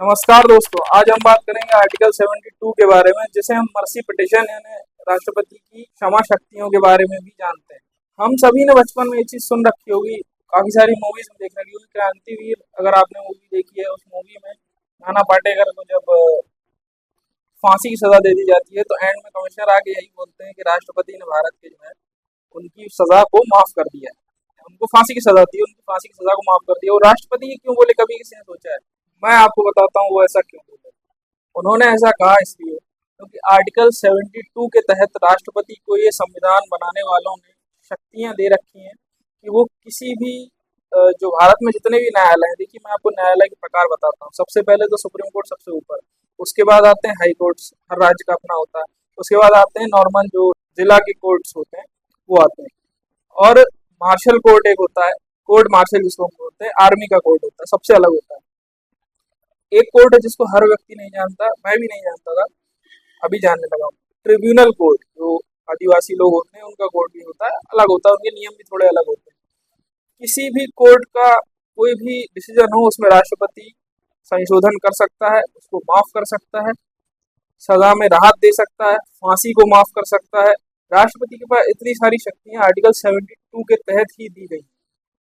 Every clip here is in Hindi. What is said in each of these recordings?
नमस्कार दोस्तों, आज हम बात करेंगे आर्टिकल 72 के बारे में, जिसे हम मर्सी पिटिशन यानी राष्ट्रपति की क्षमा शक्तियों के बारे में भी जानते हैं। हम सभी ने बचपन में ये चीज सुन रखी होगी, काफी सारी मूवीज में देख रखी होगी। क्रांतिवीर अगर आपने मूवी देखी है, उस मूवी में नाना पाटेकर को जब फांसी की सजा दे दी जाती है तो एंड में कमिश्नर आके यही बोलते हैं कि राष्ट्रपति ने भारत के जो है उनकी सजा को माफ कर दिया है। उनको फांसी की सजा दी, उनकी फांसी की सजा को माफ कर दिया। और राष्ट्रपति ये क्यों बोले, कभी किसी ने सोचा है? मैं आपको बताता हूँ वो ऐसा क्यों बोले। उन्होंने ऐसा कहा इसलिए क्योंकि आर्टिकल 72 के तहत राष्ट्रपति को ये संविधान बनाने वालों ने शक्तियां दे रखी हैं कि वो किसी भी जो भारत में जितने भी न्यायालय हैं, देखिए मैं आपको न्यायालय के प्रकार बताता हूँ। सबसे पहले तो सुप्रीम कोर्ट सबसे ऊपर, उसके बाद आते हैं हाई कोर्ट्स, हर राज्य का अपना होता है। उसके बाद आते हैं नॉर्मल जो जिला के कोर्ट्स होते हैं वो आते हैं, और मार्शल कोर्ट एक होता है, कोर्ट मार्शल जिसको हम बोलते हैं, आर्मी का कोर्ट होता है, सबसे अलग होता है। एक कोर्ट है जिसको हर व्यक्ति नहीं जानता, मैं भी नहीं जानता था, अभी जानने लगा हूँ। ट्रिब्यूनल कोर्ट, जो आदिवासी लोग होते हैं उनका कोर्ट भी होता है, अलग होता है, उनके नियम भी थोड़े अलग होते हैं। किसी भी कोर्ट का कोई भी डिसीजन हो, उसमें राष्ट्रपति संशोधन कर सकता है, उसको माफ कर सकता है, सजा में राहत दे सकता है, फांसी को माफ कर सकता है। राष्ट्रपति के पास इतनी सारी शक्तियां आर्टिकल 72 के तहत ही दी गई।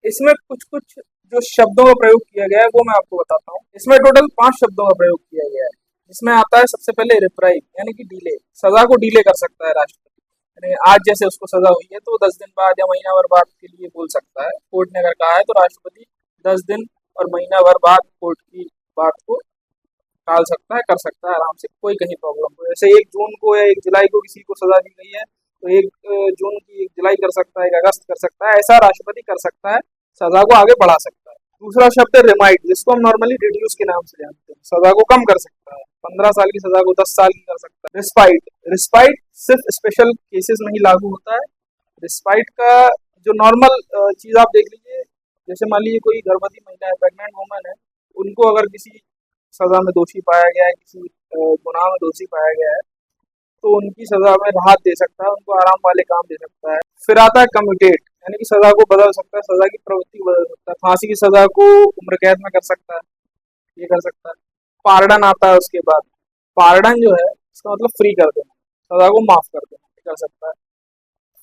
इसमें कुछ कुछ जो शब्दों का प्रयोग किया गया है वो मैं आपको बताता हूँ। इसमें टोटल 5 शब्दों का प्रयोग किया गया है। इसमें आता है सबसे पहले रिप्राइव, यानी कि डिले, सजा को डिले कर सकता है राष्ट्रपति। यानी आज जैसे उसको सजा हुई है तो 10 दिन बाद या महीना भर बाद के लिए बोल सकता है। कोर्ट ने अगर कहा है तो राष्ट्रपति 10 दिन और महीना भर बाद कोर्ट की बात को टाल सकता है, कर सकता है आराम से, कोई कहीं प्रॉब्लम हो। जैसे 1 जून को या 1 जुलाई को किसी को सजा दी गई है तो 1 जून की 1 जुलाई कर सकता है, 1 अगस्त कर सकता है, ऐसा राष्ट्रपति कर सकता है, सजा को आगे बढ़ा सकता है। दूसरा शब्द है रिमाइंड, जिसको हम नॉर्मली रिड्यूस के नाम से जानते हैं, सजा को कम कर सकता है, 15 साल की सजा को 10 साल की कर सकता है। रिस्पाइट, रिस्पाइट सिर्फ स्पेशल केसेस में ही लागू होता है। रिस्पाइट का जो नॉर्मल चीज आप देख लीजिए, जैसे मान लीजिए कोई गर्भवती महिला है, प्रेग्नेंट वुमन है, उनको अगर किसी सजा में दोषी पाया गया है, किसी गुनाह में दोषी पाया गया है, तो उनकी सजा में राहत दे सकता है, उनको आराम वाले काम दे सकता है। फिर आता है कम्यूटेट, यानी कि सजा को बदल सकता है, सजा की प्रवृत्ति को बदल सकता है। फांसी की सजा को उम्र कैद में कर सकता है, ये कर सकता है। पार्डन आता है उसके बाद, पार्डन जो है इसका मतलब फ्री कर देना, सजा को माफ कर देना, ये कर सकता है।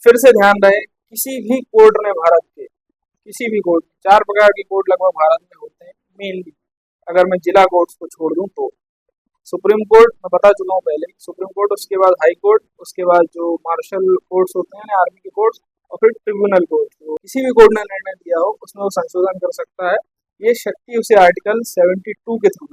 फिर से ध्यान रहे, किसी भी कोर्ट ने भारत के, किसी भी कोर्ट, 4 प्रकार के कोर्ट लगभग भारत में होते हैं मेनली, अगर मैं जिला कोर्ट्स को छोड़ दूं तो। सुप्रीम कोर्ट मैं बता चुका हूँ पहले, सुप्रीम कोर्ट, उसके बाद हाई कोर्ट, उसके बाद जो मार्शल कोर्ट्स होते हैं आर्मी के कोर्ट्स, और फिर ट्रिब्यूनल कोर्ट। तो किसी भी कोर्ट ने निर्णय दिया हो उसमें वो संशोधन कर सकता है। ये शक्ति उसे आर्टिकल 72 के थ्रू